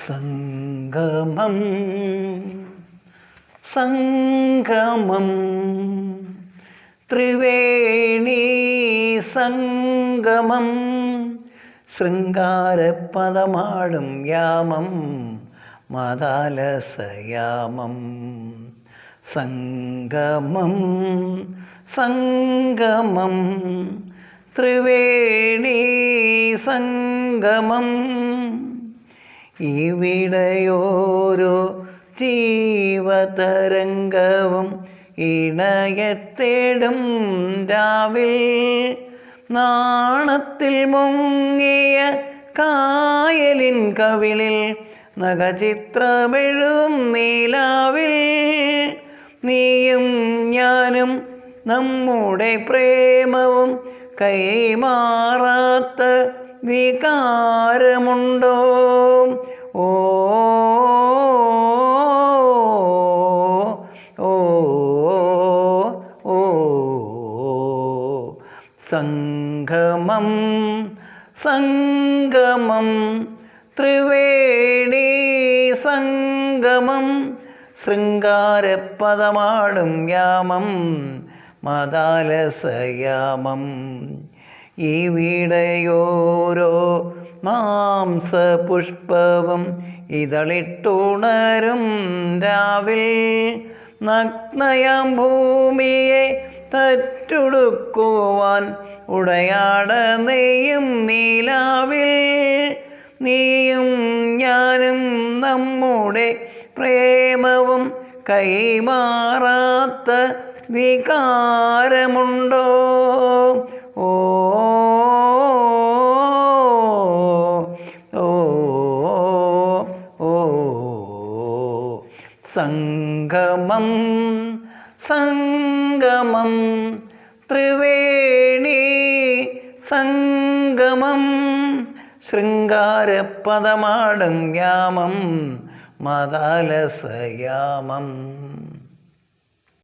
സംഗമം സംഗമം ത്രിവേണി സംഗമം ശൃംഗാരപദമാടും യാമം മദാലസയാമം സംഗമം സംഗമം ത്രിവേണി സംഗമം ഇവിടെയോരോ ജീവതരംഗവും ഇണയത്തേടും രാവിൽ നാണത്തിൽ മുങ്ങിയ കായലിൻ കവിളിൽ നഖചിത്രമെഴുതും നീലാവിൽ നീയും ഞാനും നമ്മുടെ പ്രേമവും കൈമാറാത്ത വികാരമുണ്ടോ? ഓ ഓ ഓ സംഗമം സംഗമം ത്രിവേണി സംഗമം ശൃംഗാരപദമാടും യാമം മദാലസയാമം ഇവിടെയോരോ മാംസപുഷ്പവും ഇതളിട്ടുണരും രാവിൽ നഗ്നയാം ഭൂമിയെ തറ്റുടുക്കുവാൻ ഉടയാട നെയ്യും നീലാവിൽ നീയും ഞാനും നമ്മുടെ പ്രേമവും കൈമാറാത്ത വികാരമുണ്ടോ? ഓ ഓ ഓ സംഗമം സംഗമം ത്രിവേണി സംഗമം ശൃംഗാരപദമാടും യാമം മദാലസയാമം